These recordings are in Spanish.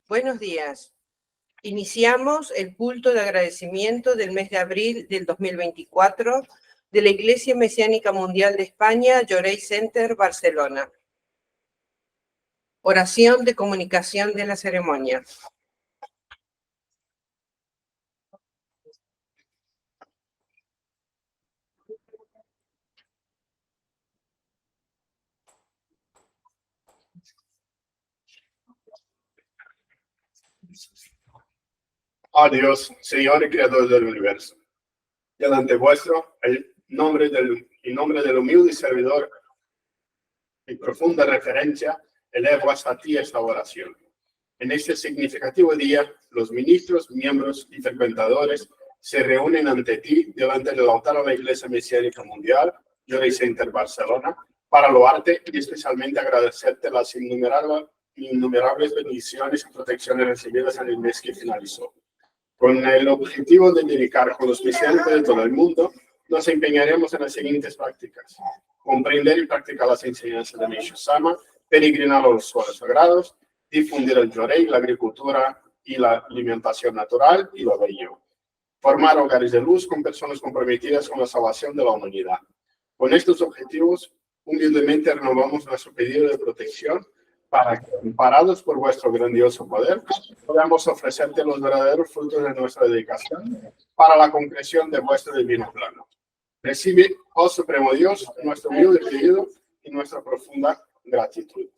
Buenos días. Iniciamos el culto de agradecimiento del mes de abril del 2024 de la Iglesia Mesiánica Mundial de España, Llorei Center, Barcelona. Oración de comunicación de la ceremonia. Oh Dios, Señor y Creador del universo, delante vuestro, en nombre del humilde servidor y profunda referencia, elevo hasta ti esta oración. En este significativo día, los ministros, miembros y frecuentadores se reúnen ante ti, delante del altar de la Iglesia Mesiánica Mundial, Llorei Center Barcelona, para loarte y especialmente agradecerte las innumerables bendiciones y protecciones recibidas en el mes que finalizó. Con el objetivo de dedicar con los mesiánicos de todo el mundo, nos empeñaremos en las siguientes prácticas: comprender y practicar las enseñanzas de Meishu Sama, peregrinar a los suelos sagrados, difundir el Llorei, la agricultura y la alimentación natural y lo bello, formar hogares de luz con personas comprometidas con la salvación de la humanidad. Con estos objetivos, humildemente renovamos nuestro pedido de protección para que, amparados por vuestro grandioso poder, podamos ofrecerte los verdaderos frutos de nuestra dedicación para la concreción de vuestro divino plano. Recibe, oh Supremo Dios, nuestro humilde pedido y nuestra profunda gratitud.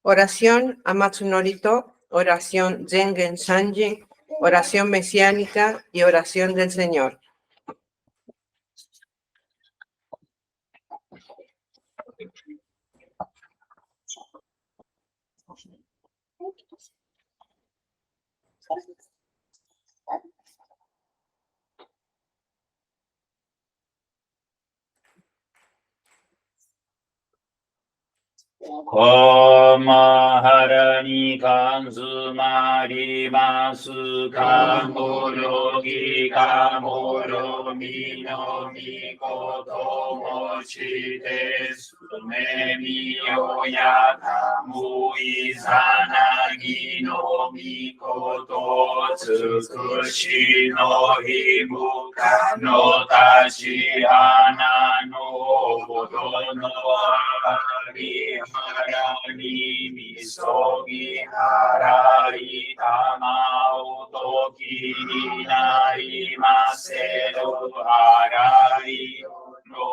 Oración a Matsunorito, oración Zengen Sanji, oración mesiánica y oración del Señor. Komaharani kanzumari masu kamoro gi kamoro mino mikoto mochite sumemi oyata muizanagi no mikoto tsukushi no himuka no tashi hana no bodo no Harani misogi harari tamao toki nai maseru harari no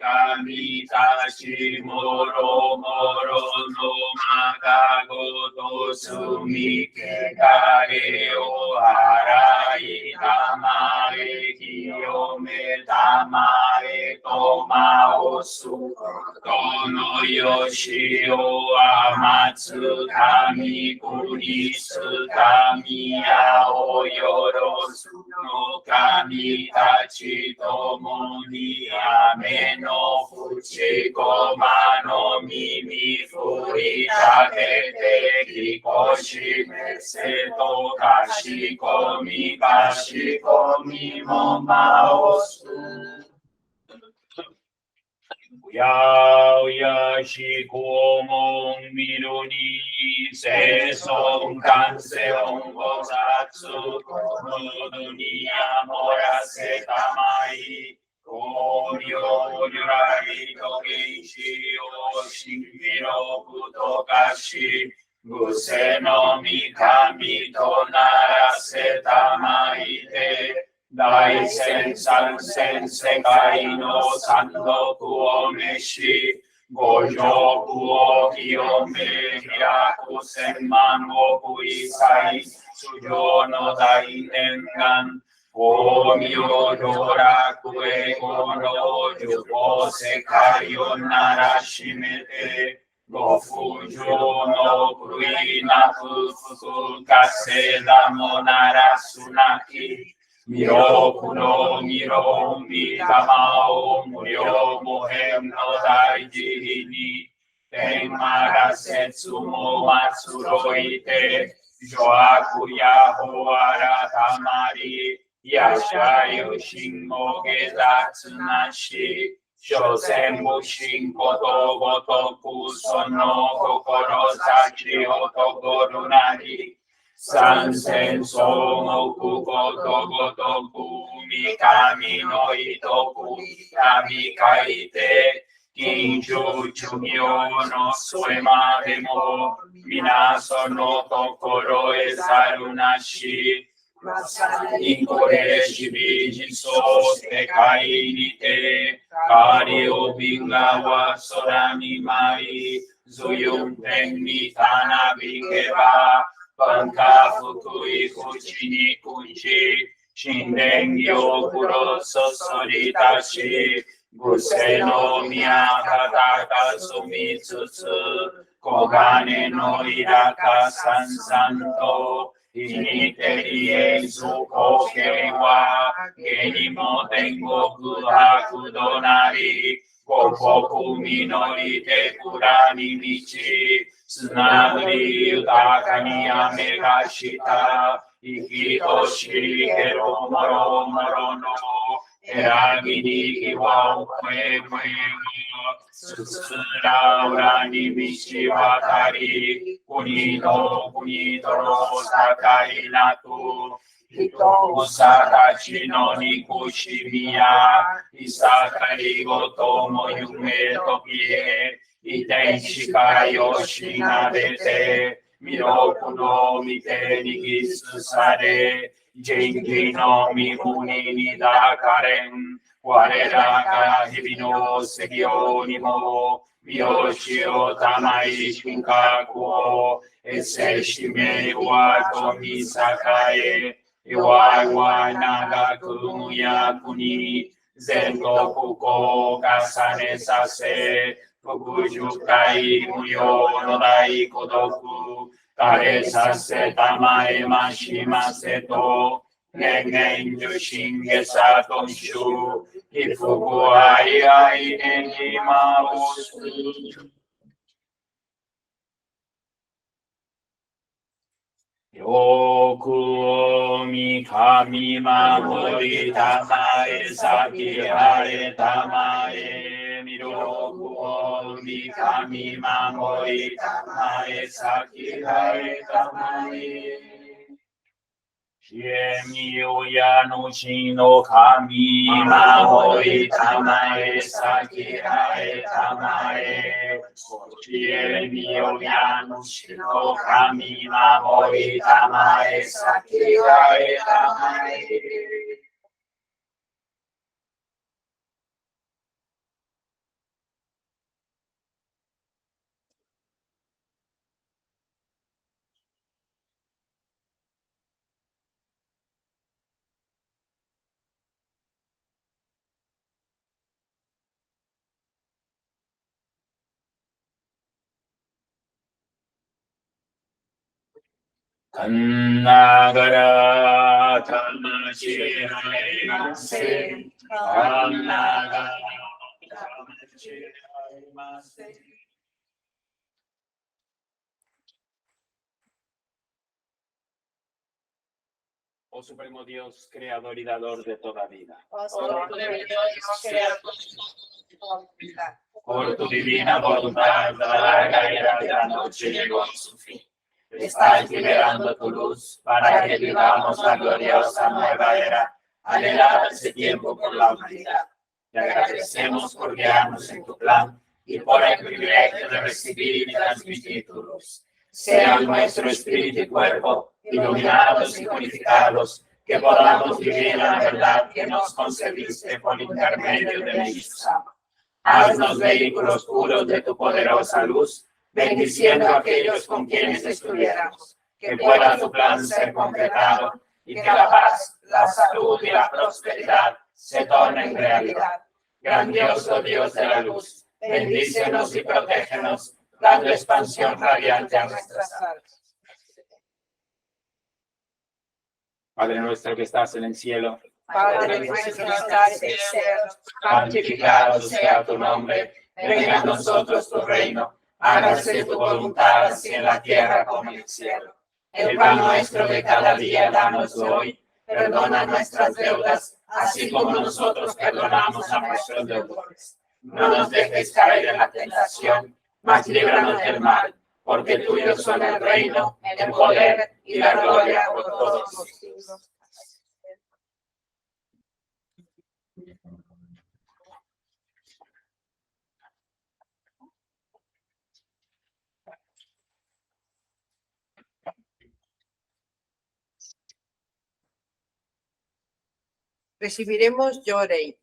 kamitashi moro moro no makagoto sumike kare o harai tamare kiyome tamare tomao su Kono yoshio amatsu kami kurisu kami ao yorosu no kami tachi tomo ni ame no fuchi koma no mimi furi takete kikoshi meseto kashikomi momaosu Yao yashi komon miruni se son kanseon gozatsu kono dunia morase tamai komyo yurai togeishi o shinbiro kutokashi guse no mikami to narase tamai te Dai sensan sekai no sando kuo meshi gojo kuo kiyome hiraku senman oku isai suyo no dai nengan omyo yoraku ego no yuko sekai o narashimete gofujo no kuina fuku kaseda mo narasunaki Miro kuno miro mi tamao muryo mohem no daiji ni Tenmarasetsumo Matsuroite, Joaku Yahoara Tamari, Yashayo Shinmo Gedatsunashi, Shosenbu Shinkoto Gotoku Sono Kokoro Sachi Otogorunari, Sansen Somoku Gotoku Mikami no Itoku Kami Kaite, Kinju Chumyo no Suema Demo, Minaso no Tokoro Esarunashi, Inkore Shibi Jinso Tekai Nite, Kari Obingawa Sorami Mai, Zuyum Tenmi Tana Bikeba, Banka Fukui Kuchini Kunchi, Shindengyo Kuroso Soritashi, Guseno Miyakataka Sumitsutsu, Kogane no Iraka Sansanto, Initeri Zuko Keiwa, Genimo Tengo Kuhaku Donari, Kokoku Minorite Kurani Michi, Tsunami Utakani Amegashita, Ikitoshi Kero Moro Morono, Eragini Kiwa Kwe Tsutsura Urani Michi Watari, Kunito Kunitoro Sakai Natu, Usakachi no Nikushimiya, Isakari Gotomo Yume Tokie, Itenshika Yoshinadete, Miroku no Mite Nigisusare, Genji no Mimuni Nidakaren, Wareraka Hibino Segionimo, Miyoshio Tamai Shinkakuo, Eseshime Watomi Sakae, Iwawa Naga Kumuya Kuni, Zendo Kuko Kasane Sase, Fukujukai Muyo Nodai Kodoku, Kare Sase Tamae Mashima Seto, Nengen Yushin Gesaton Shu, Ifuku Ai Enima Usu. Yoku Mikami Mamori Tamae Saki Hare Tamae Miroku Mikami Mamori Tamae Saki Hare Tamae Shiemiyo Yano Shino Kami Mamori Tamae Saki Hare Tamae Shiemiyo Yano Shino Kami Mamori Tamae Saki Hare Tamae Kannagara Tamashi Harimase, Kannagara Tamashi Harimase. Oh Supremo Dios, Creador y Dador de toda vida. Por tu divina voluntad, la larga y larga noche llegó a su fin. Estás liberando tu luz para que vivamos la gloriosa nueva era, anhelada ese tiempo por la humanidad. Te agradecemos por guiarnos en tu plan y por el privilegio de recibir y transmitir tu luz. Sean nuestro espíritu y cuerpo iluminados y purificados, que podamos vivir la verdad que nos concediste por intermedio de Mishusama. Haznos vehículos puros de tu poderosa luz, bendiciendo a aquellos con quienes estuviéramos, que pueda tu plan ser completado y que la paz, la salud y la prosperidad se tornen realidad. Grandioso Dios de la luz, bendícenos y protégenos, dando expansión radiante a nuestras almas. Padre nuestro que estás en el cielo, Padre nuestro que estás en el cielo, santificado sea tu nombre, venga a nosotros tu reino. hágase tu voluntad así en la tierra como en el cielo. El pan nuestro de cada día danos hoy, perdona nuestras deudas, así como nosotros perdonamos a nuestros deudores. No nos dejes caer en la tentación, mas líbranos del mal, porque tuyo son el reino, el poder y la gloria por todos los siglos. Recibiremos Yorei.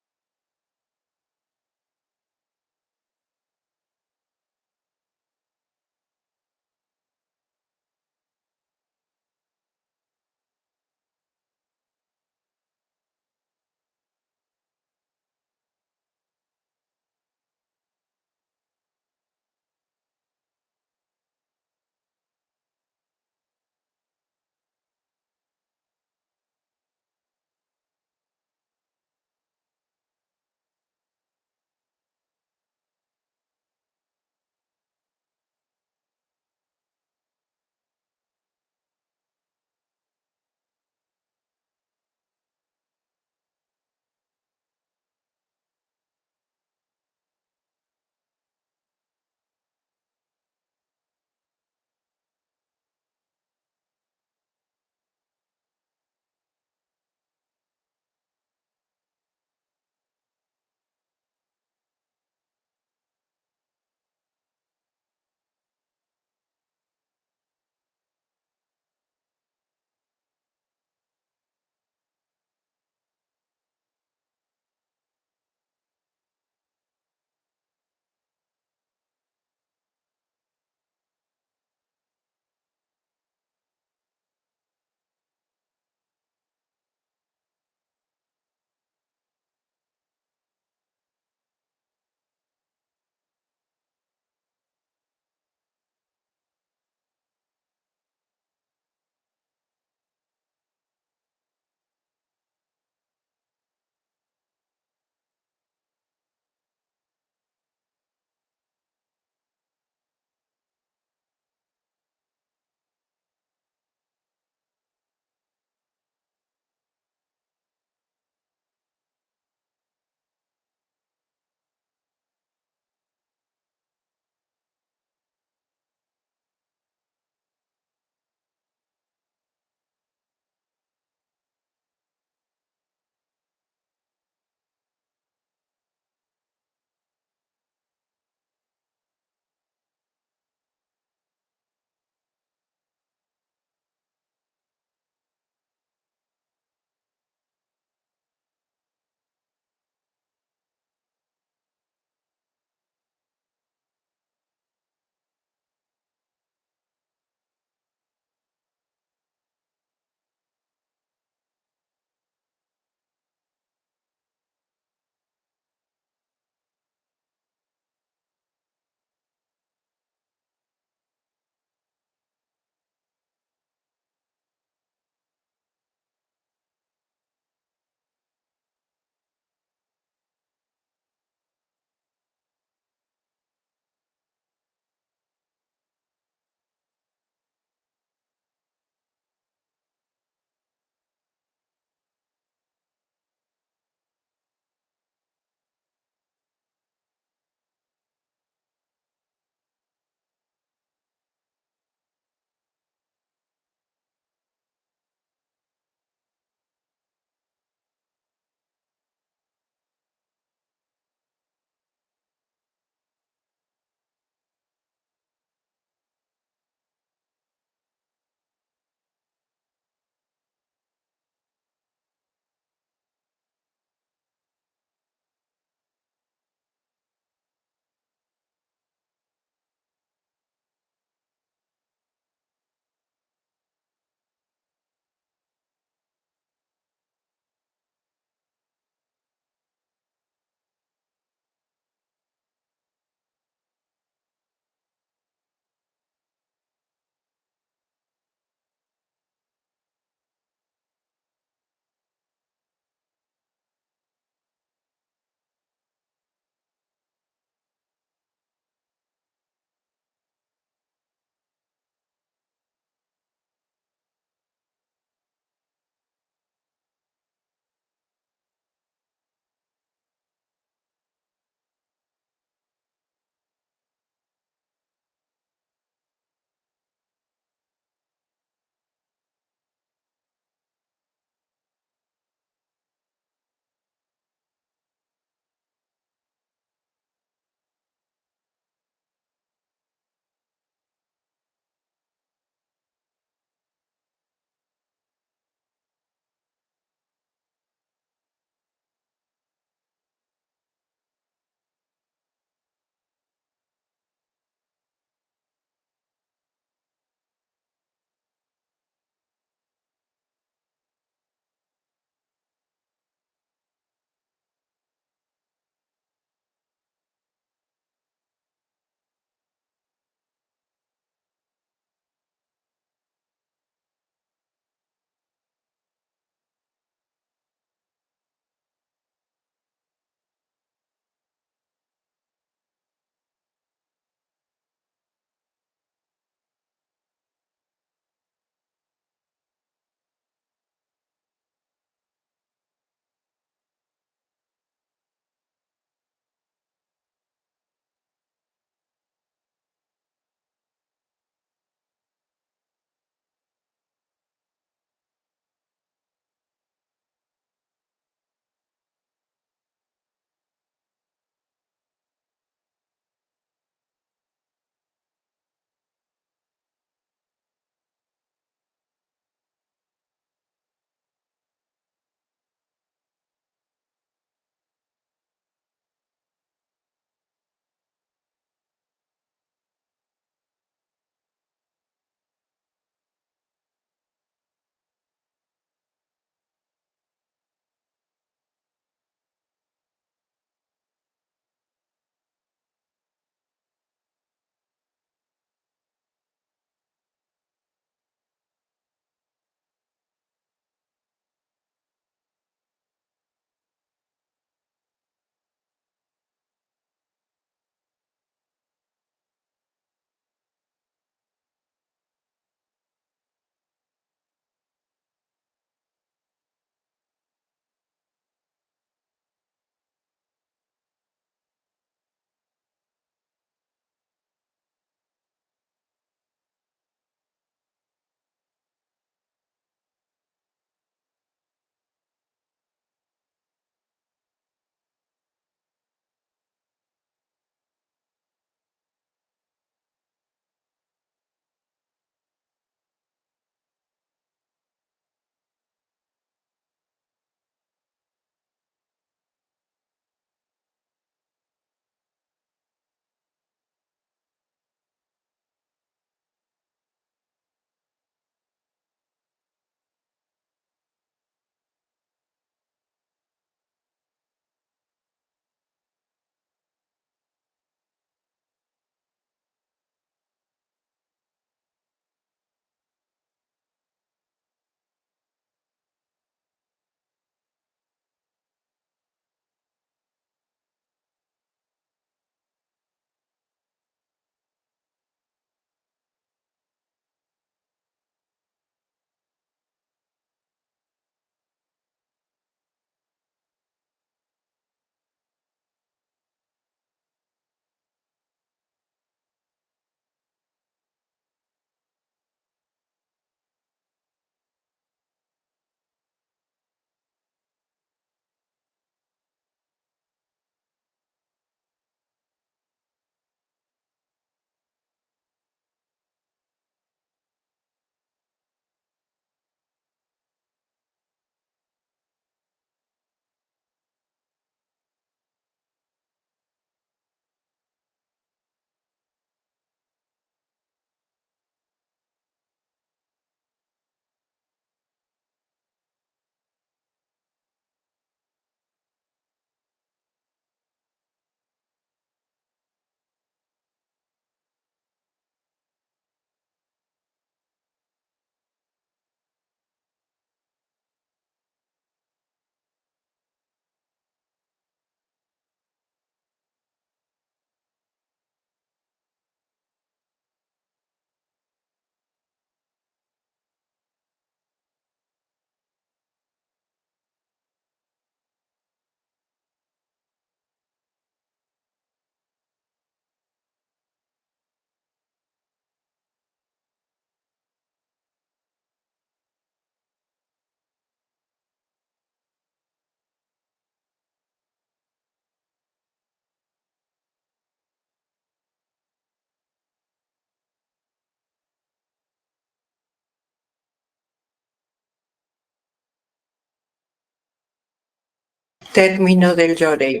Término del Llorei.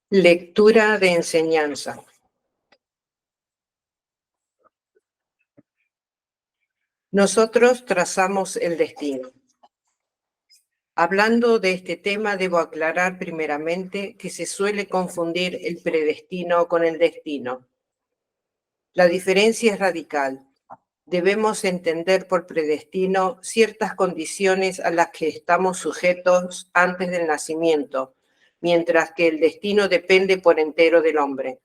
Lectura de enseñanza. Nosotros trazamos el destino. Hablando de este tema, debo aclarar primeramente que se suele confundir el predestino con el destino. La diferencia es radical. Debemos entender por predestino ciertas condiciones a las que estamos sujetos antes del nacimiento, mientras que el destino depende por entero del hombre.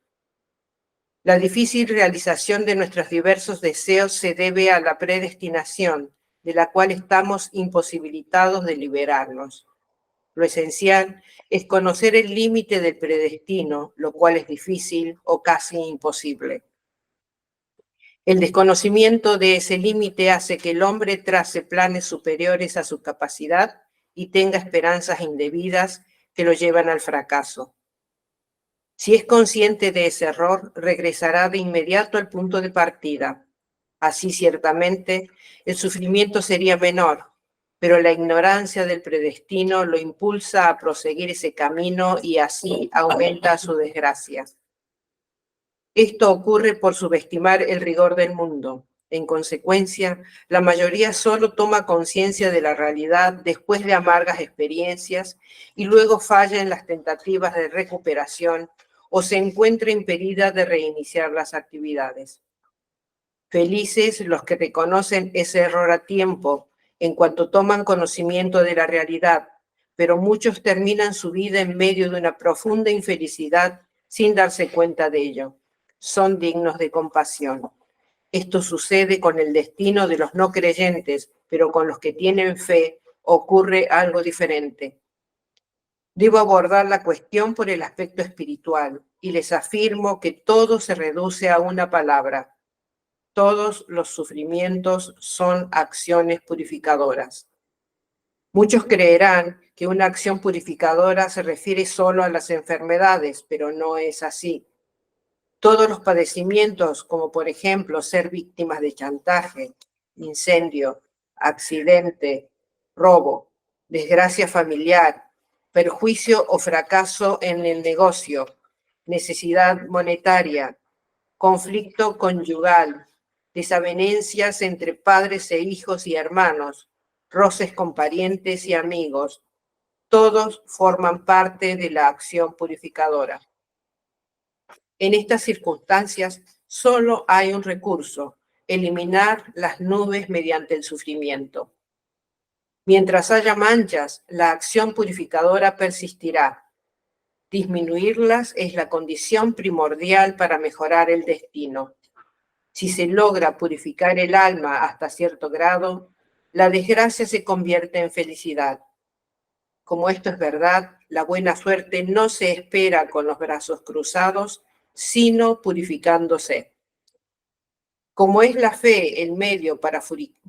La difícil realización de nuestros diversos deseos se debe a la predestinación, de la cual estamos imposibilitados de liberarnos. Lo esencial es conocer el límite del predestino, lo cual es difícil o casi imposible. El desconocimiento de ese límite hace que el hombre trace planes superiores a su capacidad y tenga esperanzas indebidas que lo llevan al fracaso. Si es consciente de ese error, regresará de inmediato al punto de partida. Así, ciertamente, el sufrimiento sería menor, pero la ignorancia del predestino lo impulsa a proseguir ese camino y así aumenta su desgracia. Esto ocurre por subestimar el rigor del mundo. En consecuencia, la mayoría solo toma conciencia de la realidad después de amargas experiencias y luego falla en las tentativas de recuperación o se encuentra impedida de reiniciar las actividades. Felices los que reconocen ese error a tiempo en cuanto toman conocimiento de la realidad, pero muchos terminan su vida en medio de una profunda infelicidad sin darse cuenta de ello. Son dignos de compasión. Esto sucede con el destino de los no creyentes, pero con los que tienen fe ocurre algo diferente. Debo abordar la cuestión por el aspecto espiritual y les afirmo que todo se reduce a una palabra. Todos los sufrimientos son acciones purificadoras. Muchos creerán que una acción purificadora se refiere solo a las enfermedades, pero no es así. Todos los padecimientos, como por ejemplo ser víctimas de chantaje, incendio, accidente, robo, desgracia familiar, perjuicio o fracaso en el negocio, necesidad monetaria, conflicto conyugal, desavenencias entre padres e hijos y hermanos, roces con parientes y amigos, todos forman parte de la acción purificadora. En estas circunstancias solo hay un recurso: eliminar las nubes mediante el sufrimiento. Mientras haya manchas, la acción purificadora persistirá. Disminuirlas es la condición primordial para mejorar el destino. Si se logra purificar el alma hasta cierto grado, la desgracia se convierte en felicidad. Como esto es verdad, la buena suerte no se espera con los brazos cruzados, sino purificándose. Como es la fe el medio para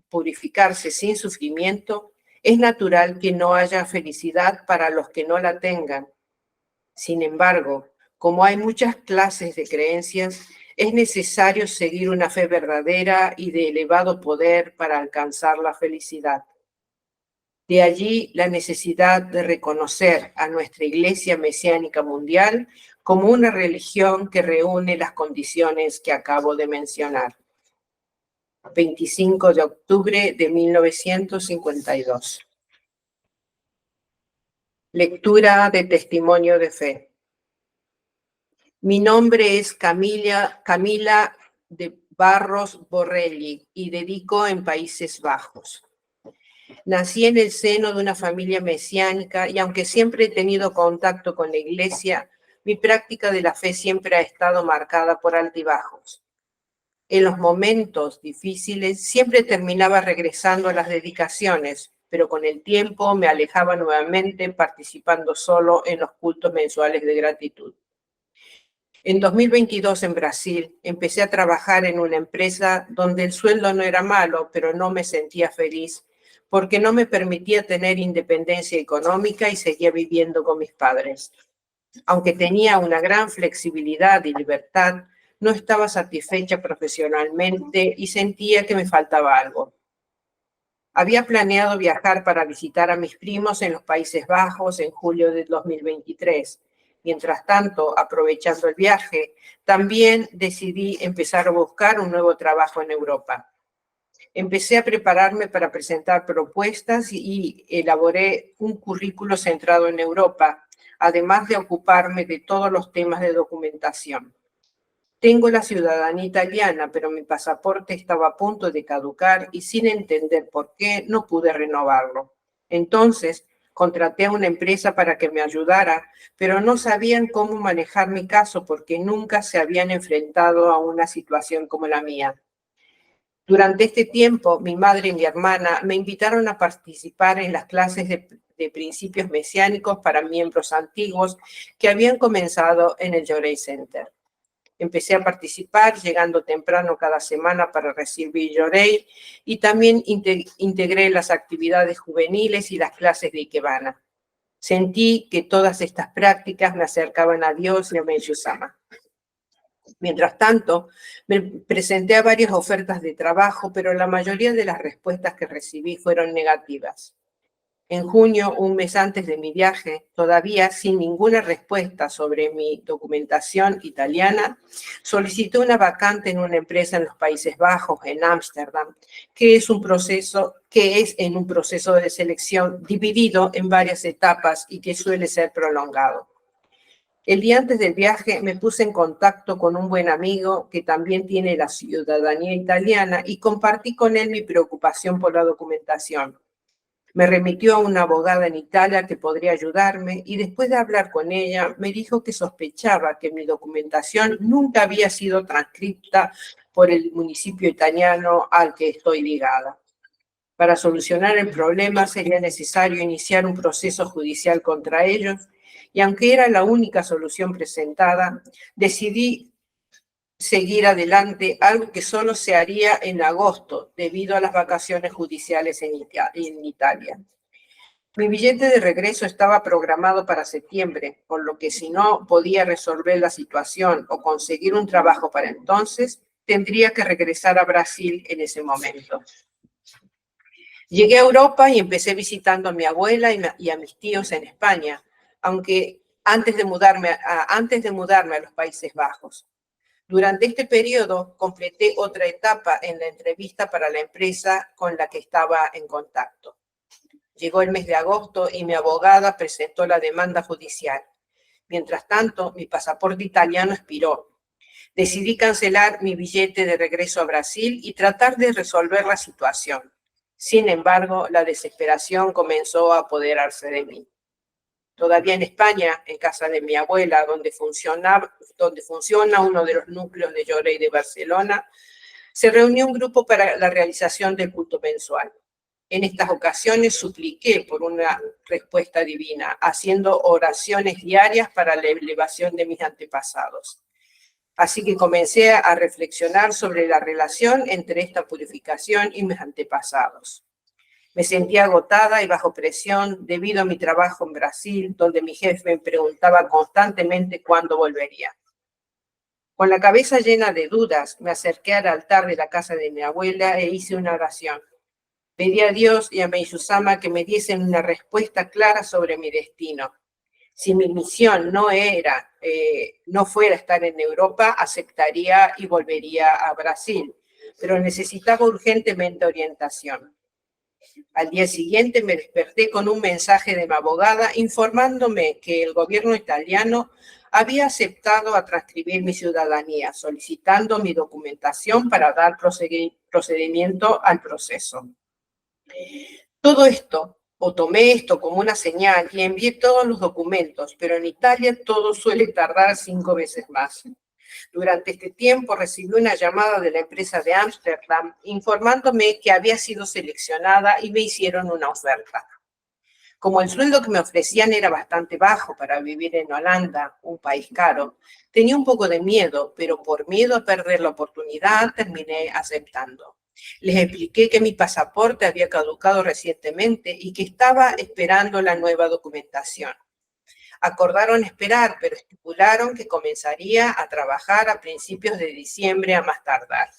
purificarse sin sufrimiento, es natural que no haya felicidad para los que no la tengan. Sin embargo, como hay muchas clases de creencias, es necesario seguir una fe verdadera y de elevado poder para alcanzar la felicidad. De allí la necesidad de reconocer a nuestra Iglesia Mesiánica Mundial como una religión que reúne las condiciones que acabo de mencionar. 25 de octubre de 1952. Lectura de testimonio de fe. Mi nombre es Camila de Barros Borrelli y dedico en Países Bajos. Nací en el seno de una familia mesiánica y aunque siempre he tenido contacto con la Iglesia, mi práctica de la fe siempre ha estado marcada por altibajos. En los momentos difíciles siempre terminaba regresando a las dedicaciones, pero con el tiempo me alejaba nuevamente participando solo en los cultos mensuales de gratitud. En 2022 en Brasil empecé a trabajar en una empresa donde el sueldo no era malo, pero no me sentía feliz porque no me permitía tener independencia económica y seguía viviendo con mis padres. Aunque tenía una gran flexibilidad y libertad, no estaba satisfecha profesionalmente y sentía que me faltaba algo. Había planeado viajar para visitar a mis primos en los Países Bajos en julio de 2023. Mientras tanto, aprovechando el viaje, también decidí empezar a buscar un nuevo trabajo en Europa. Empecé a prepararme para presentar propuestas y elaboré un currículo centrado en Europa, además de ocuparme de todos los temas de documentación. Tengo la ciudadanía italiana, pero mi pasaporte estaba a punto de caducar y sin entender por qué no pude renovarlo. Entonces, contraté a una empresa para que me ayudara, pero no sabían cómo manejar mi caso porque nunca se habían enfrentado a una situación como la mía. Durante este tiempo, mi madre y mi hermana me invitaron a participar en las clases de principios mesiánicos para miembros antiguos que habían comenzado en el Llorei Center. Empecé a participar llegando temprano cada semana para recibir Llorei y también integré las actividades juveniles y las clases de Ikebana. Sentí que todas estas prácticas me acercaban a Dios y a Meishu-sama. Mientras tanto, me presenté a varias ofertas de trabajo, pero la mayoría de las respuestas que recibí fueron negativas. En junio, un mes antes de mi viaje, todavía sin ninguna respuesta sobre mi documentación italiana, solicité una vacante en una empresa en los Países Bajos, en Ámsterdam, que es en un proceso de selección dividido en varias etapas y que suele ser prolongado. El día antes del viaje me puse en contacto con un buen amigo que también tiene la ciudadanía italiana y compartí con él mi preocupación por la documentación. Me remitió a una abogada en Italia que podría ayudarme y después de hablar con ella me dijo que sospechaba que mi documentación nunca había sido transcripta por el municipio italiano al que estoy ligada. Para solucionar el problema sería necesario iniciar un proceso judicial contra ellos y aunque era la única solución presentada, decidí seguir adelante, algo que solo se haría en agosto debido a las vacaciones judiciales en Italia. Mi billete de regreso estaba programado para septiembre, por lo que si no podía resolver la situación o conseguir un trabajo para entonces, tendría que regresar a Brasil en ese momento. Llegué a Europa y empecé visitando a mi abuela y a mis tíos en España, aunque antes de mudarme a los Países Bajos. Durante este periodo completé otra etapa en la entrevista para la empresa con la que estaba en contacto. Llegó el mes de agosto y mi abogada presentó la demanda judicial. Mientras tanto, mi pasaporte italiano expiró. Decidí cancelar mi billete de regreso a Brasil y tratar de resolver la situación. Sin embargo, la desesperación comenzó a apoderarse de mí. Todavía en España, en casa de mi abuela, donde funciona uno de los núcleos de Llorei de Barcelona, se reunió un grupo para la realización del culto mensual. En estas ocasiones supliqué por una respuesta divina, haciendo oraciones diarias para la elevación de mis antepasados. Así que comencé a reflexionar sobre la relación entre esta purificación y mis antepasados. Me sentía agotada y bajo presión debido a mi trabajo en Brasil, donde mi jefe me preguntaba constantemente cuándo volvería. Con la cabeza llena de dudas, me acerqué al altar de la casa de mi abuela e hice una oración. Pedí a Dios y a Meishu-sama que me diesen una respuesta clara sobre mi destino. Si mi misión no fuera estar en Europa, aceptaría y volvería a Brasil, pero necesitaba urgentemente orientación. Al día siguiente me desperté con un mensaje de mi abogada informándome que el gobierno italiano había aceptado a transcribir mi ciudadanía, solicitando mi documentación para dar procedimiento al proceso. Tomé esto como una señal y envié todos los documentos, pero en Italia todo suele tardar 5 veces más. Durante este tiempo recibí una llamada de la empresa de Ámsterdam informándome que había sido seleccionada y me hicieron una oferta. Como el sueldo que me ofrecían era bastante bajo para vivir en Holanda, un país caro, tenía un poco de miedo, pero por miedo a perder la oportunidad terminé aceptando. Les expliqué que mi pasaporte había caducado recientemente y que estaba esperando la nueva documentación. Acordaron esperar, pero estipularon que comenzaría a trabajar a principios de diciembre a más tardar.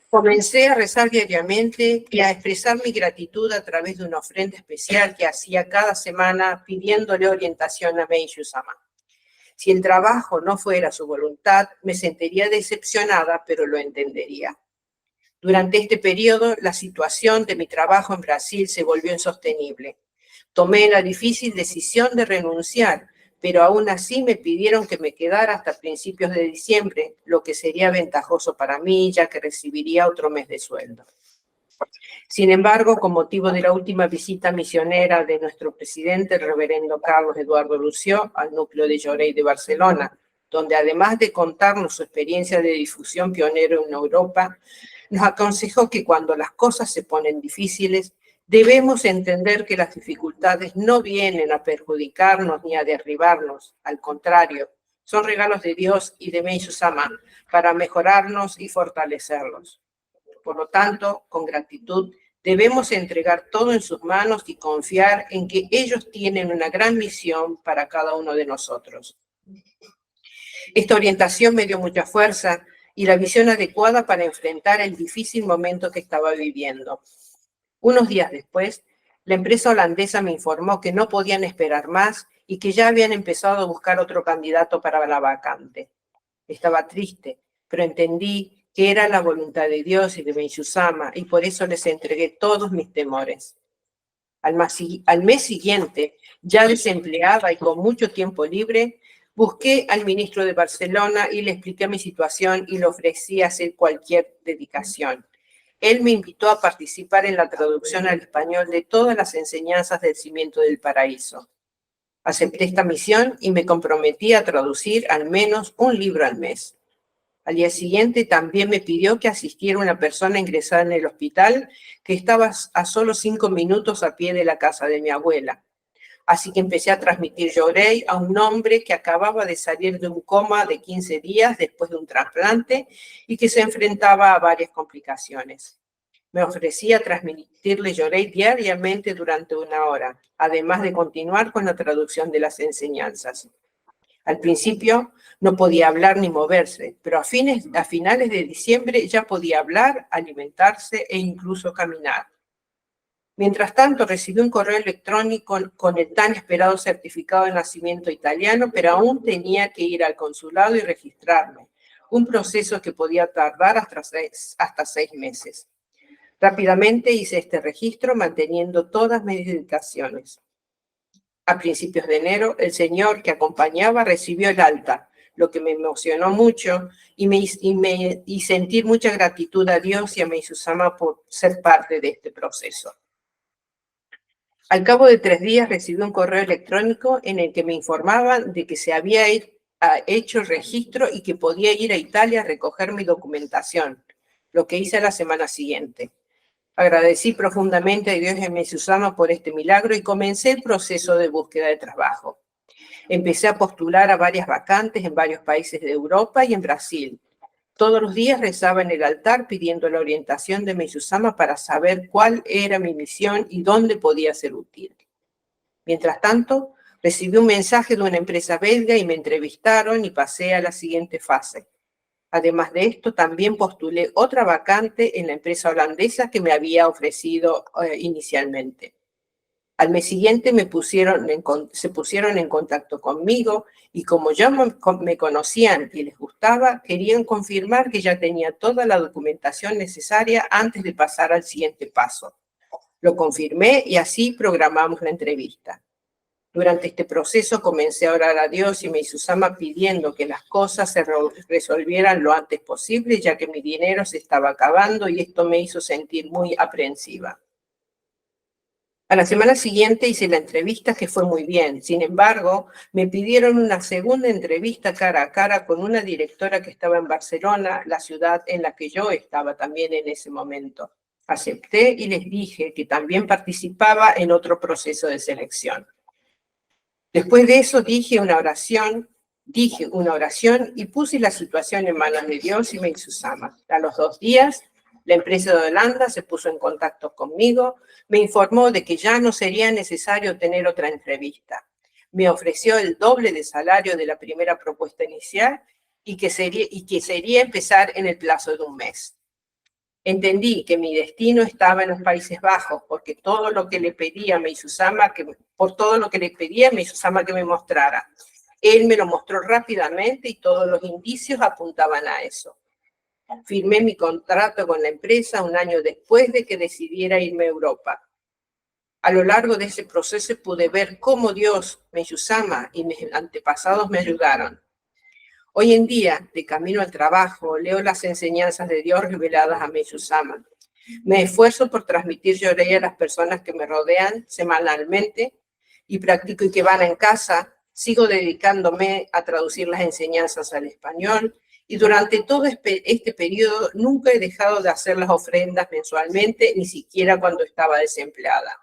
Comencé a rezar diariamente y a expresar mi gratitud a través de una ofrenda especial que hacía cada semana pidiéndole orientación a Meishu-sama. Si el trabajo no fuera su voluntad, me sentiría decepcionada, pero lo entendería. Durante este periodo, la situación de mi trabajo en Brasil se volvió insostenible. Tomé la difícil decisión de renunciar, pero aún así me pidieron que me quedara hasta principios de diciembre, lo que sería ventajoso para mí, ya que recibiría otro mes de sueldo. Sin embargo, con motivo de la última visita misionera de nuestro presidente, el reverendo Carlos Eduardo Lució, al núcleo de Llorei de Barcelona, donde además de contarnos su experiencia de difusión pionero en Europa, nos aconsejó que cuando las cosas se ponen difíciles, debemos entender que las dificultades no vienen a perjudicarnos ni a derribarnos, al contrario, son regalos de Dios y de Meishu-sama para mejorarnos y fortalecerlos. Por lo tanto, con gratitud, debemos entregar todo en sus manos y confiar en que ellos tienen una gran misión para cada uno de nosotros. Esta orientación me dio mucha fuerza y la visión adecuada para enfrentar el difícil momento que estaba viviendo. Unos días después, la empresa holandesa me informó que no podían esperar más y que ya habían empezado a buscar otro candidato para la vacante. Estaba triste, pero entendí que era la voluntad de Dios y de Meishu-sama y por eso les entregué todos mis temores. Al mes siguiente, ya desempleada y con mucho tiempo libre, busqué al ministro de Barcelona y le expliqué mi situación y le ofrecí hacer cualquier dedicación. Él me invitó a participar en la traducción al español de todas las enseñanzas del Cimiento del Paraíso. Acepté esta misión y me comprometí a traducir al menos un libro al mes. Al día siguiente también me pidió que asistiera una persona ingresada en el hospital que estaba a solo 5 minutos a pie de la casa de mi abuela. Así que empecé a transmitir Llorei a un hombre que acababa de salir de un coma de 15 días después de un trasplante y que se enfrentaba a varias complicaciones. Me ofrecí a transmitirle Llorei diariamente durante 1 hora, además de continuar con la traducción de las enseñanzas. Al principio no podía hablar ni moverse, pero a finales de diciembre ya podía hablar, alimentarse e incluso caminar. Mientras tanto, recibí un correo electrónico con el tan esperado certificado de nacimiento italiano, pero aún tenía que ir al consulado y registrarme, un proceso que podía tardar hasta 6 meses. Rápidamente hice este registro manteniendo todas mis dedicaciones. A principios de enero, el señor que acompañaba recibió el alta, lo que me emocionó mucho y sentir mucha gratitud a Dios y a Meishu-sama por ser parte de este proceso. Al cabo de 3 días recibí un correo electrónico en el que me informaban de que se había hecho el registro y que podía ir a Italia a recoger mi documentación, lo que hice la semana siguiente. Agradecí profundamente a Dios y a Meishu-sama por este milagro y comencé el proceso de búsqueda de trabajo. Empecé a postular a varias vacantes en varios países de Europa y en Brasil. Todos los días rezaba en el altar pidiendo la orientación de Meishu-sama para saber cuál era mi misión y dónde podía ser útil. Mientras tanto, recibí un mensaje de una empresa belga y me entrevistaron y pasé a la siguiente fase. Además de esto, también postulé otra vacante en la empresa holandesa que me había ofrecido inicialmente. Al mes siguiente se pusieron en contacto conmigo y como ya me conocían y les gustaba, querían confirmar que ya tenía toda la documentación necesaria antes de pasar al siguiente paso. Lo confirmé y así programamos la entrevista. Durante este proceso comencé a orar a Dios y Meishu-sama pidiendo que las cosas se resolvieran lo antes posible, ya que mi dinero se estaba acabando y esto me hizo sentir muy aprensiva. A la semana siguiente hice la entrevista que fue muy bien. Sin embargo, me pidieron una segunda entrevista cara a cara con una directora que estaba en Barcelona, la ciudad en la que yo estaba también en ese momento. Acepté y les dije que también participaba en otro proceso de selección. Después de eso dije una oración y puse la situación en manos de Dios y Meishu-sama. A los 2 días, la empresa de Holanda se puso en contacto conmigo, me informó de que ya no sería necesario tener otra entrevista. Me ofreció el doble de salario de la primera propuesta inicial y que sería empezar en el plazo de un mes. Entendí que mi destino estaba en los Países Bajos, porque todo lo que le pedía a Meizu-sama, que me mostrara. Él me lo mostró rápidamente y todos los indicios apuntaban a eso. Firmé mi contrato con la empresa un año después de que decidiera irme a Europa. A lo largo de ese proceso pude ver cómo Dios, Meizu-sama y mis antepasados me ayudaron. Hoy en día, de camino al trabajo, leo las enseñanzas de Dios reveladas a Meizu-sama. Me esfuerzo por transmitir Yorei a las personas que me rodean semanalmente y practico Ikebana en casa. Sigo dedicándome a traducir las enseñanzas al español y durante todo este periodo nunca he dejado de hacer las ofrendas mensualmente, ni siquiera cuando estaba desempleada.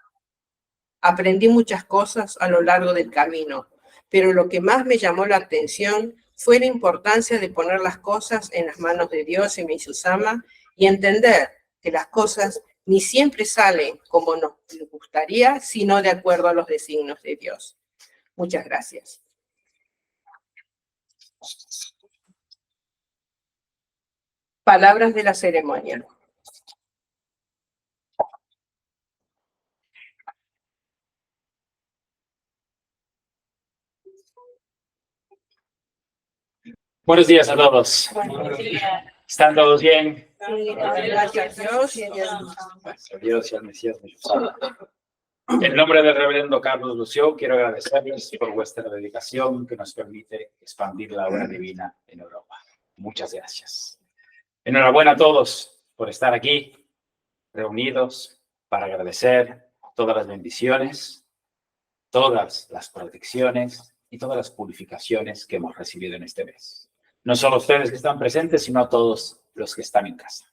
Aprendí muchas cosas a lo largo del camino, pero lo que más me llamó la atención fue la importancia de poner las cosas en las manos de Dios y Meizu-sama y entender que las cosas ni siempre salen como nos gustaría, sino de acuerdo a los designios de Dios. Muchas gracias. Palabras de la ceremonia. Buenos días a todos. ¿Están todos bien? Sí, gracias a Dios. Gracias a Dios y al Mesías Meizu-sama. En nombre del reverendo Carlos Lucio, quiero agradecerles por vuestra dedicación que nos permite expandir la obra divina en Europa. Muchas gracias. Enhorabuena a todos por estar aquí, reunidos, para agradecer todas las bendiciones, todas las protecciones y todas las purificaciones que hemos recibido en este mes. No solo ustedes que están presentes, sino a todos los que están en casa.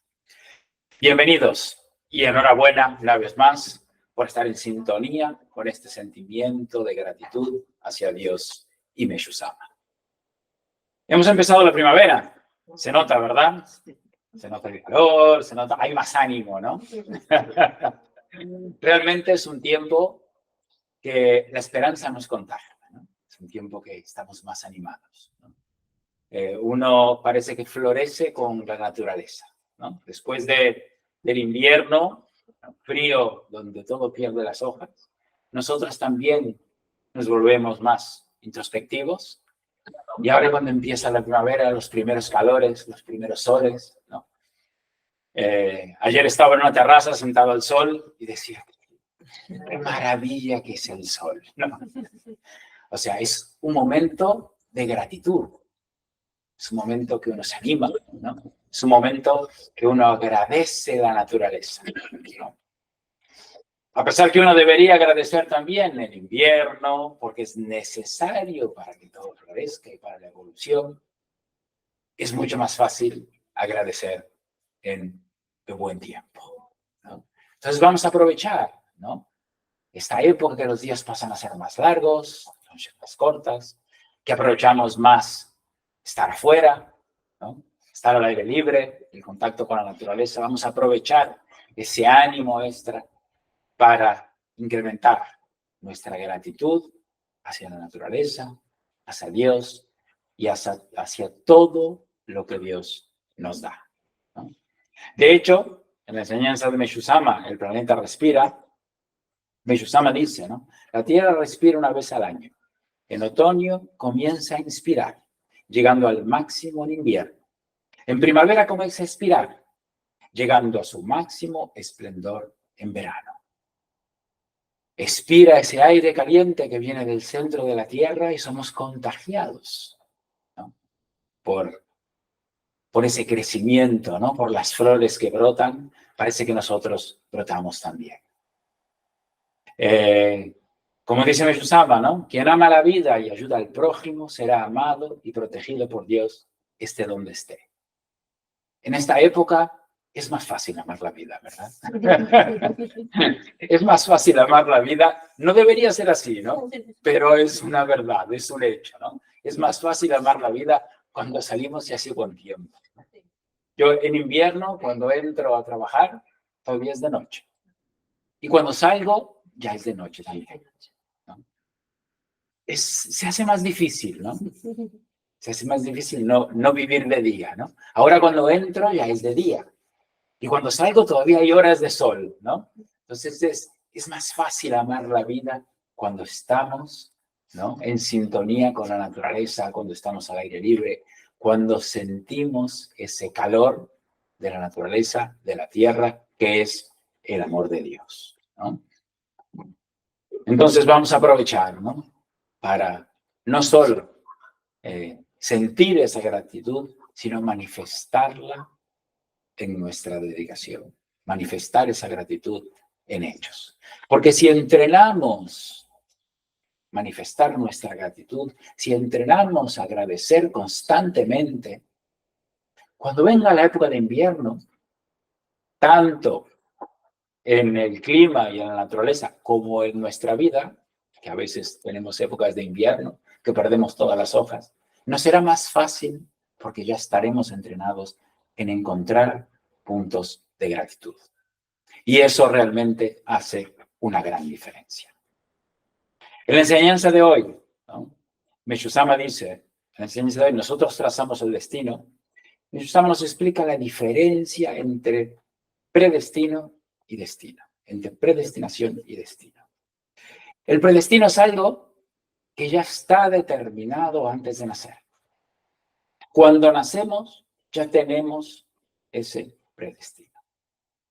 Bienvenidos y enhorabuena una vez más por estar en sintonía con este sentimiento de gratitud hacia Dios y Meizu-sama. Hemos empezado la primavera. Se nota, ¿verdad? Se nota el calor, se nota, hay más ánimo, ¿no? Realmente es un tiempo que la esperanza nos contagia, ¿no? Es un tiempo que estamos más animados, ¿no? Uno parece que florece con la naturaleza, ¿no? Después del invierno frío, donde todo pierde las hojas, nosotros también nos volvemos más introspectivos. Y ahora cuando empieza la primavera, los primeros calores, los primeros soles, ¿no? Ayer estaba en una terraza sentado al sol y decía, qué maravilla que es el sol, ¿no? O sea, es un momento de gratitud. Es un momento que uno se anima, ¿no? Es un momento que uno agradece la naturaleza, ¿no? A pesar que uno debería agradecer también el invierno, porque es necesario para que todo florezca y para la evolución, es mucho más fácil agradecer en el buen tiempo, ¿no? Entonces vamos a aprovechar, ¿no? Esta época que los días pasan a ser más largos, las noches más cortas, que aprovechamos más estar afuera, ¿no? Estar al aire libre, el contacto con la naturaleza. Vamos a aprovechar ese ánimo extra para incrementar nuestra gratitud hacia la naturaleza, hacia Dios y hacia todo lo que Dios nos da, ¿no? De hecho, en la enseñanza de Meizu-sama, el planeta respira. Meizu-sama dice, ¿no? La Tierra respira una vez al año. En otoño comienza a inspirar, llegando al máximo en invierno. En primavera comienza a expirar, llegando a su máximo esplendor en verano. Expira ese aire caliente que viene del centro de la Tierra y somos contagiados, ¿no? por ese crecimiento, ¿no? Por las flores que brotan, parece que nosotros brotamos también. Como dice Meizu-sama, ¿no? Quien ama la vida y ayuda al prójimo será amado y protegido por Dios, esté donde esté. En esta época es más fácil amar la vida, ¿verdad? Es más fácil amar la vida. No debería ser así, ¿no? Pero es una verdad, es un hecho, ¿no? Es más fácil amar la vida cuando salimos y hace buen tiempo. Yo en invierno, cuando entro a trabajar, todavía es de noche. Y cuando salgo, ya es de noche también, ¿no? se hace más difícil, ¿no? Se hace más difícil no vivir de día, ¿no? Ahora cuando entro ya es de día. Y cuando salgo todavía hay horas de sol, ¿no? Entonces es más fácil amar la vida cuando estamos, ¿no?, en sintonía con la naturaleza, cuando estamos al aire libre, cuando sentimos ese calor de la naturaleza, de la tierra, que es el amor de Dios, ¿no? Entonces vamos a aprovechar, ¿no?, para no solo sentir esa gratitud, sino manifestarla en nuestra dedicación, manifestar esa gratitud en hechos. Porque si entrenamos manifestar nuestra gratitud, si entrenamos a agradecer constantemente, cuando venga la época de invierno, tanto en el clima y en la naturaleza como en nuestra vida, que a veces tenemos épocas de invierno, que perdemos todas las hojas, nos será más fácil porque ya estaremos entrenados en encontrar puntos de gratitud. Y eso realmente hace una gran diferencia. En la enseñanza de hoy, ¿no?, Meshu-sama dice, en la enseñanza de hoy, nosotros trazamos el destino. Meshu-sama nos explica la diferencia entre predestino y destino, entre predestinación y destino. El predestino es algo que ya está determinado antes de nacer. Cuando nacemos, ya tenemos ese predestino.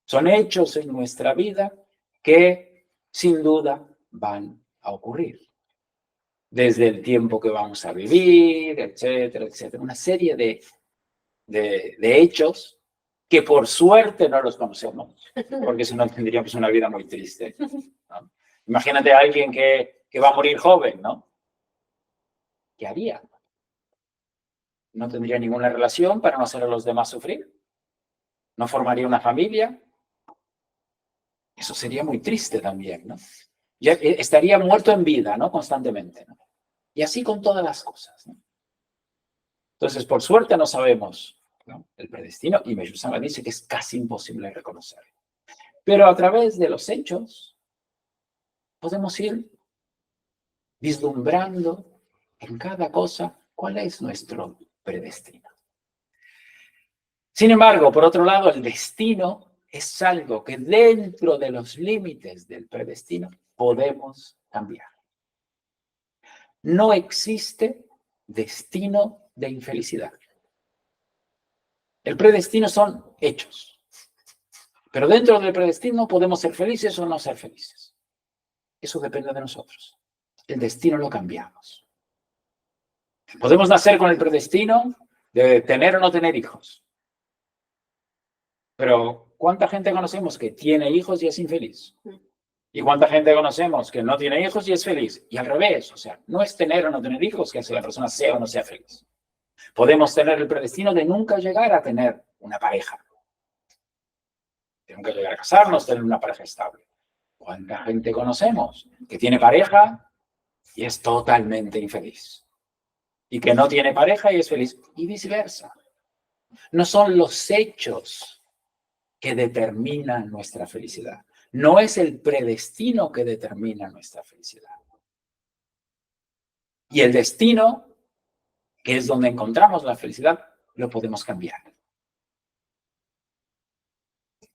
Son hechos en nuestra vida que, sin duda, van a ocurrir. Desde el tiempo que vamos a vivir, etcétera, etcétera. Una serie de hechos que por suerte no los conocemos, porque si no tendríamos una vida muy triste, ¿no? Imagínate a alguien que va a morir joven, ¿no? ¿Qué haría? No tendría ninguna relación para no hacer a los demás sufrir. No formaría una familia. Eso sería muy triste también, ¿no? Ya estaría muerto en vida, ¿no? Constantemente, ¿no? Y así con todas las cosas, ¿no? Entonces, por suerte no sabemos, ¿no?, el predestino, y Meshu-sama dice que es casi imposible reconocerlo. Pero a través de los hechos podemos ir vislumbrando en cada cosa cuál es nuestro predestino. Sin embargo, por otro lado, el destino es algo que dentro de los límites del predestino podemos cambiar. No existe destino de infelicidad. El predestino son hechos. Pero dentro del predestino podemos ser felices o no ser felices. Eso depende de nosotros. El destino lo cambiamos. Podemos nacer con el predestino de tener o no tener hijos. Pero ¿cuánta gente conocemos que tiene hijos y es infeliz? ¿Y cuánta gente conocemos que no tiene hijos y es feliz? Y al revés, o sea, no es tener o no tener hijos que hace que la persona sea o no sea feliz. Podemos tener el predestino de nunca llegar a tener una pareja. De nunca llegar a casarnos, tener una pareja estable. ¿Cuánta gente conocemos que tiene pareja y es totalmente infeliz? Y que no tiene pareja y es feliz. Y viceversa. No son los hechos que determinan nuestra felicidad. No es el predestino que determina nuestra felicidad. Y el destino, que es donde encontramos la felicidad, lo podemos cambiar.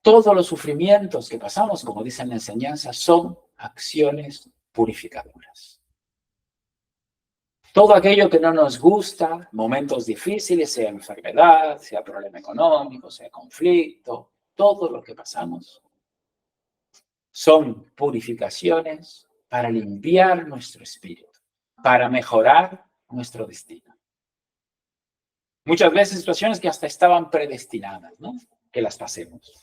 Todos los sufrimientos que pasamos, como dice en la enseñanza, son acciones purificadoras. Todo aquello que no nos gusta, momentos difíciles, sea enfermedad, sea problema económico, sea conflicto, todo lo que pasamos, son purificaciones para limpiar nuestro espíritu, para mejorar nuestro destino. Muchas veces situaciones que hasta estaban predestinadas, ¿no?, que las pasemos.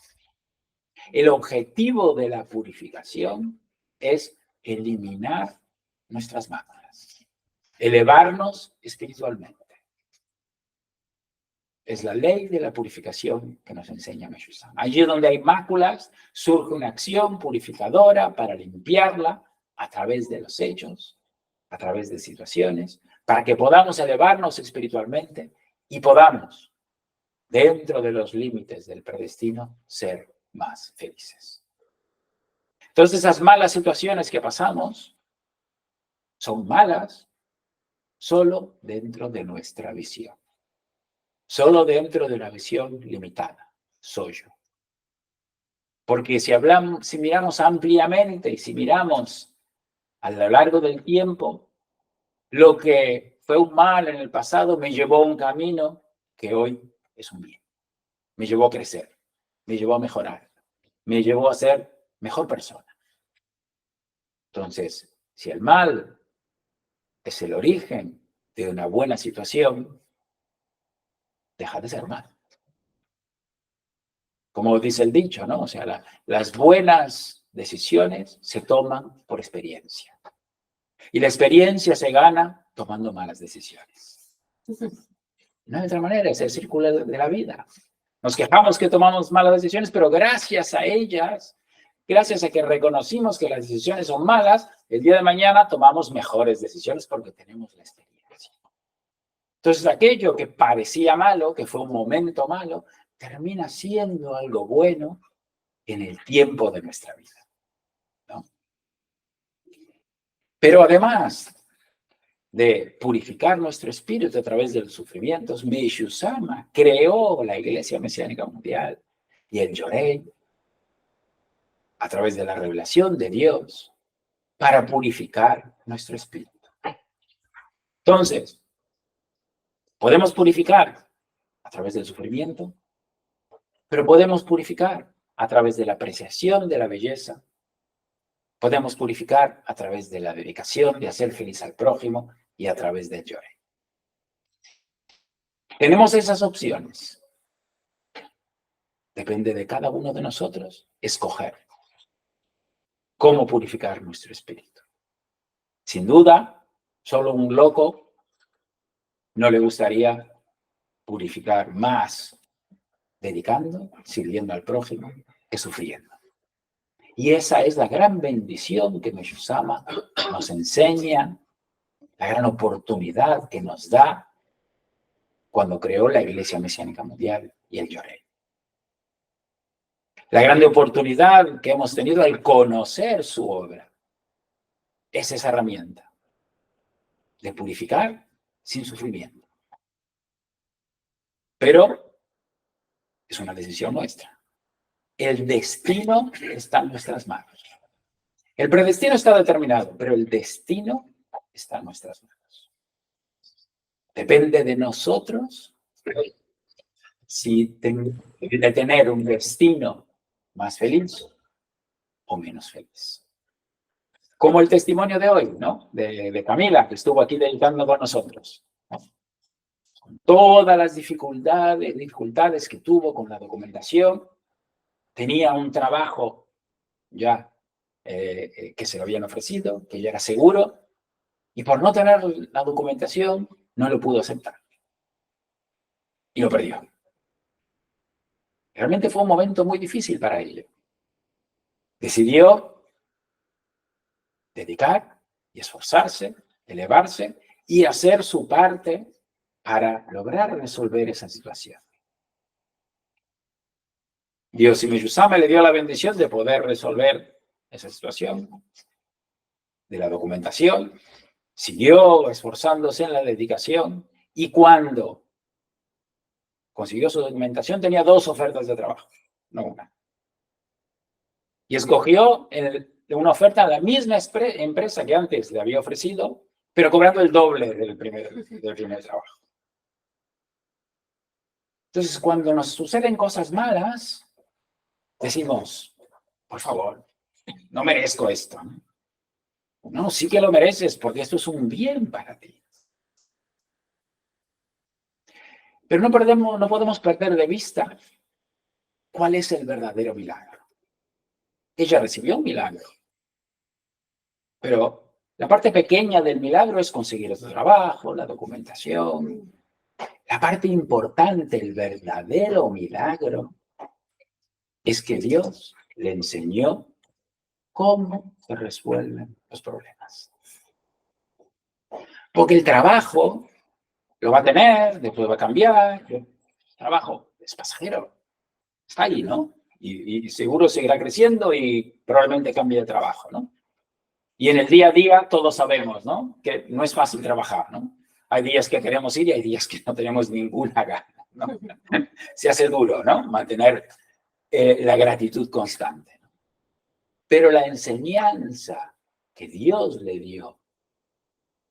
El objetivo de la purificación es eliminar nuestras máculas, elevarnos espiritualmente. Es la ley de la purificación que nos enseña Meshu-sama. Allí donde hay máculas, surge una acción purificadora para limpiarla a través de los hechos, a través de situaciones, para que podamos elevarnos espiritualmente y podamos, dentro de los límites del predestino, ser más felices. Entonces, esas malas situaciones que pasamos son malas solo dentro de nuestra visión. Solo dentro de una visión limitada. Soy yo. Porque si miramos ampliamente y si miramos a lo largo del tiempo, lo que fue un mal en el pasado me llevó a un camino que hoy es un bien. Me llevó a crecer, me llevó a mejorar, me llevó a ser mejor persona. Entonces, si el mal es el origen de una buena situación, deja de ser mal. Como dice el dicho, ¿no? O sea, las buenas decisiones se toman por experiencia. Y la experiencia se gana tomando malas decisiones. No hay otra manera, es el círculo de la vida. Nos quejamos que tomamos malas decisiones, pero gracias a ellas, gracias a que reconocimos que las decisiones son malas, el día de mañana tomamos mejores decisiones porque tenemos la experiencia. Entonces, aquello que parecía malo, que fue un momento malo, termina siendo algo bueno en el tiempo de nuestra vida, ¿no? Pero además de purificar nuestro espíritu a través de los sufrimientos, Meishu Sama creó la Iglesia Mesiánica Mundial y el Yorei a través de la revelación de Dios para purificar nuestro espíritu. Entonces, podemos purificar a través del sufrimiento, pero podemos purificar a través de la apreciación de la belleza. Podemos purificar a través de la dedicación, de hacer feliz al prójimo y a través del Yorei. Tenemos esas opciones. Depende de cada uno de nosotros escoger cómo purificar nuestro espíritu. Sin duda, solo un loco no le gustaría purificar más dedicando, sirviendo al prójimo, que sufriendo. Y esa es la gran bendición que Meishu Sama nos enseña, la gran oportunidad que nos da cuando creó la Iglesia Mesiánica Mundial y el Yorei. La gran oportunidad que hemos tenido al conocer su obra es esa herramienta de purificar sin sufrimiento. Pero es una decisión nuestra. El destino está en nuestras manos. El predestino está determinado, pero el destino está en nuestras manos. Depende de nosotros de tener un destino más feliz o menos feliz. Como el testimonio de hoy, ¿no? De Camila, que estuvo aquí dedicando con nosotros, ¿no? Con todas las dificultades que tuvo con la documentación, tenía un trabajo ya que se lo habían ofrecido, que ya era seguro, y por no tener la documentación no lo pudo aceptar. Y lo perdió. Realmente fue un momento muy difícil para ella. Decidió dedicar y esforzarse, elevarse y hacer su parte para lograr resolver esa situación. Dios y Meishu Sama le dio la bendición de poder resolver esa situación, de la documentación, siguió esforzándose en la dedicación y cuando consiguió su documentación tenía 2 ofertas de trabajo, no una. Y escogió una oferta a la misma empresa que antes le había ofrecido, pero cobrando el doble del primer trabajo. Entonces, cuando nos suceden cosas malas, decimos, por favor, no merezco esto. No, sí que lo mereces porque esto es un bien para ti. Pero no podemos perder de vista cuál es el verdadero milagro. Ella recibió un milagro. Pero la parte pequeña del milagro es conseguir el trabajo, la documentación. La parte importante, el verdadero milagro, es que Dios le enseñó cómo se resuelven los problemas. Porque el trabajo lo va a tener, después va a cambiar. El trabajo es pasajero. Está ahí, ¿no? Y seguro seguirá creciendo y probablemente cambie de trabajo, ¿no? Y en el día a día todos sabemos, ¿no? Que no es fácil trabajar, ¿no? Hay días que queremos ir y hay días que no tenemos ninguna gana, ¿no? Se hace duro, ¿no? Mantener la gratitud constante, ¿no? Pero la enseñanza que Dios le dio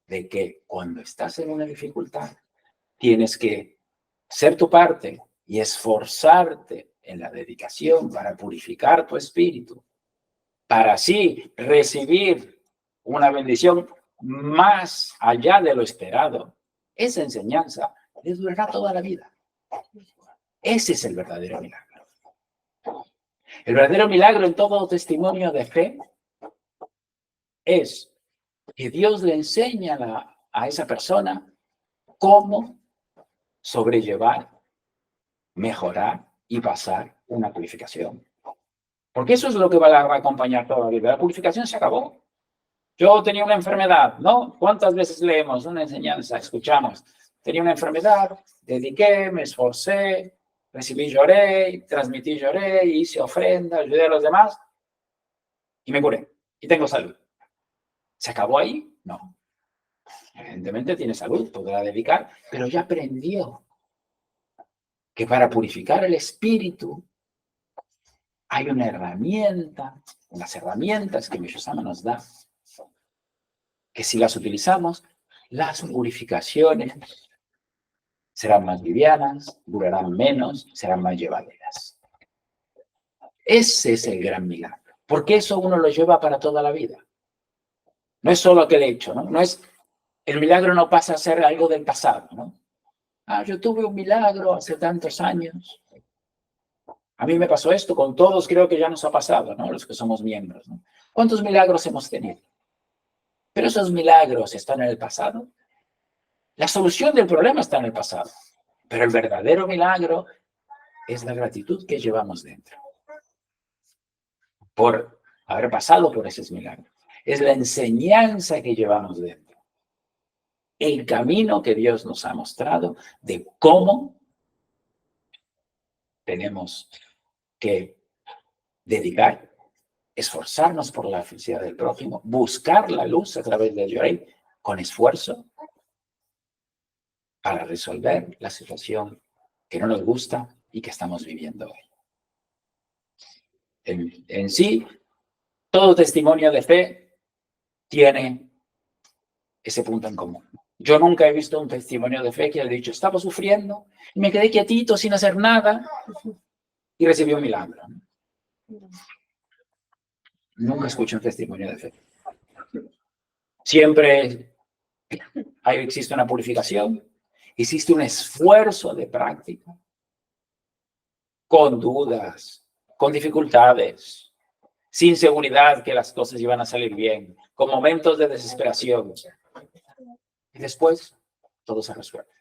de que cuando estás en una dificultad tienes que hacer tu parte y esforzarte en la dedicación para purificar tu espíritu, para así recibir una bendición más allá de lo esperado. Esa enseñanza les durará toda la vida. Ese es el verdadero milagro. El verdadero milagro en todo testimonio de fe es que Dios le enseña a esa persona cómo sobrellevar, mejorar y pasar una purificación. Porque eso es lo que va a acompañar toda la vida. La purificación se acabó. Yo tenía una enfermedad, ¿no? ¿Cuántas veces leemos una enseñanza, escuchamos? Tenía una enfermedad, dediqué, me esforcé, recibí, lloré, transmití, lloré, hice ofrenda, ayudé a los demás y me curé. Y tengo salud. ¿Se acabó ahí? No. Evidentemente tiene salud, podrá dedicar, pero ya aprendió que para purificar el espíritu hay una herramienta, unas herramientas que Meshusama nos da, que si las utilizamos, las purificaciones serán más livianas, durarán menos, serán más llevaderas. Ese es el gran milagro, porque eso uno lo lleva para toda la vida. No es solo aquel hecho, ¿no? No es, el milagro no pasa a ser algo del pasado, ¿no? Ah, yo tuve un milagro hace tantos años. A mí me pasó esto, con todos creo que ya nos ha pasado, ¿no? Los que somos miembros, ¿no? ¿Cuántos milagros hemos tenido? Pero esos milagros están en el pasado. La solución del problema está en el pasado. Pero el verdadero milagro es la gratitud que llevamos dentro por haber pasado por esos milagros. Es la enseñanza que llevamos dentro. El camino que Dios nos ha mostrado de cómo tenemos que dedicar, esforzarnos por la felicidad del prójimo, buscar la luz a través del Yorei con esfuerzo para resolver la situación que no nos gusta y que estamos viviendo hoy. En sí, todo testimonio de fe tiene ese punto en común. Yo nunca he visto un testimonio de fe que haya dicho, estaba sufriendo y me quedé quietito sin hacer nada y recibí un milagro. Nunca escuché un testimonio de fe. Siempre existe una purificación, existe un esfuerzo de práctica, con dudas, con dificultades, sin seguridad que las cosas iban a salir bien, con momentos de desesperación. Y después todo se resuelve,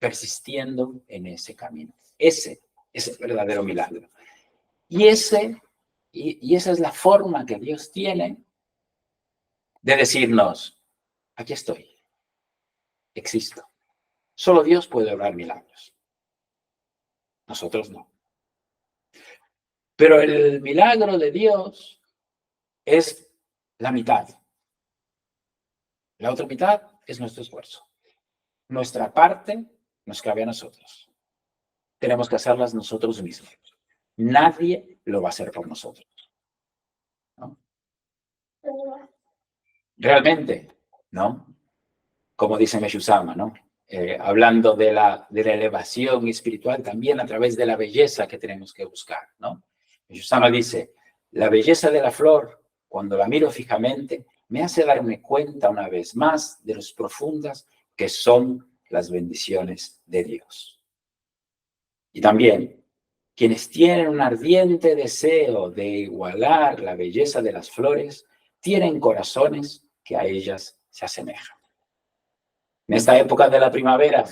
persistiendo en ese camino. Ese es el verdadero milagro. Y esa es la forma que Dios tiene de decirnos, aquí estoy, existo. Solo Dios puede obrar milagros. Nosotros no. Pero el milagro de Dios es la mitad. La otra mitad es nuestro esfuerzo. Nuestra parte nos cabe a nosotros. Tenemos que hacerlas nosotros mismos. Nadie lo va a hacer por nosotros, ¿no? Realmente, ¿no? Como dice Meshusama, ¿no? Hablando de la elevación espiritual también a través de la belleza que tenemos que buscar, ¿no? Meshusama dice, la belleza de la flor, cuando la miro fijamente, me hace darme cuenta una vez más de los profundas que son las bendiciones de Dios. Y también, quienes tienen un ardiente deseo de igualar la belleza de las flores, tienen corazones que a ellas se asemejan. En esta época de la primavera,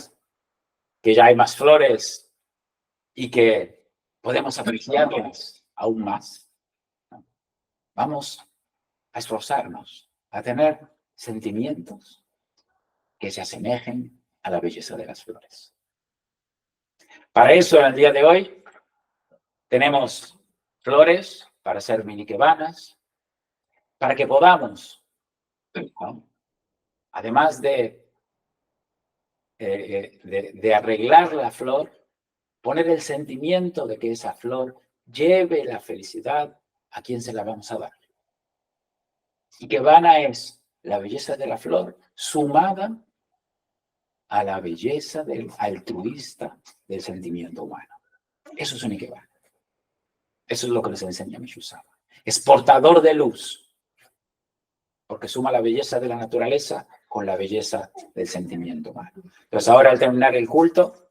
que ya hay más flores y que podemos apreciarlas aún más, ¿no? Vamos a esforzarnos a tener sentimientos que se asemejen a la belleza de las flores. Para eso, en el día de hoy, tenemos flores para hacer minikebanas, para que podamos, ¿no? Además de de arreglar la flor, poner el sentimiento de que esa flor lleve la felicidad a quien se la vamos a dar. Y que vana es la belleza de la flor sumada a la belleza del altruista del sentimiento humano. Eso es un ikebana. Eso es lo que nos enseña Mishusama. Es portador de luz, porque suma la belleza de la naturaleza con la belleza del sentimiento humano. Entonces ahora al terminar el culto,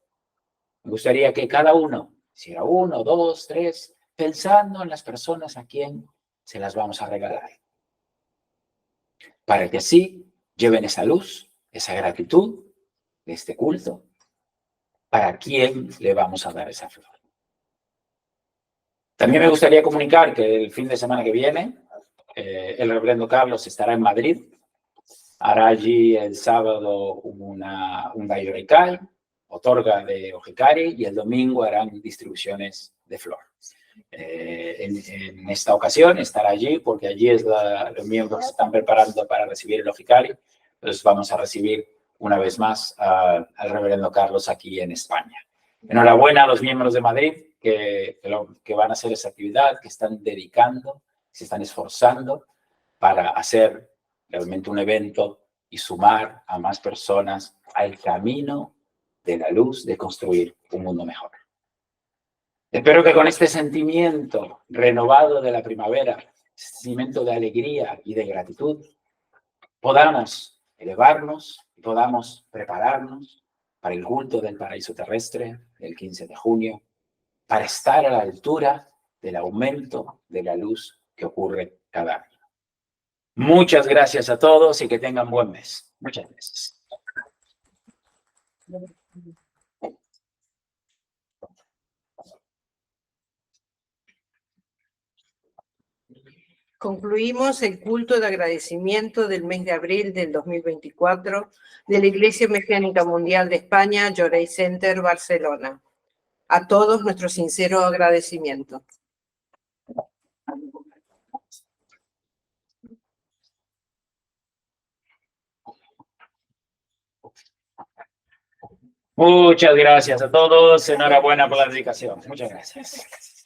me gustaría que cada uno, si era 1, 2, 3, pensando en las personas a quien se las vamos a regalar, para que así lleven esa luz, esa gratitud de este culto, para quién le vamos a dar esa flor. También me gustaría comunicar que el fin de semana que viene, el reverendo Carlos estará en Madrid. Hará allí el sábado un Daiyorikai, otorga de Ojikari, y el domingo harán distribuciones de flor. En esta ocasión estará allí porque allí es los miembros que se están preparando para recibir el Ojikari. Entonces vamos a recibir una vez más al reverendo Carlos aquí en España. Enhorabuena a los miembros de Madrid que van a hacer esa actividad, que están dedicando, se están esforzando para hacer realmente un evento y sumar a más personas al camino de la luz de construir un mundo mejor. Espero que con este sentimiento renovado de la primavera, sentimiento de alegría y de gratitud, podamos elevarnos y podamos prepararnos para el culto del paraíso terrestre del 15 de junio, para estar a la altura del aumento de la luz que ocurre cada año. Muchas gracias a todos y que tengan buen mes. Muchas gracias. Concluimos el culto de agradecimiento del mes de abril del 2024 de la Iglesia Mesiánica Mundial de España, Llorei Center, Barcelona. A todos nuestro sincero agradecimiento. Muchas gracias a todos. Enhorabuena por la dedicación. Muchas gracias.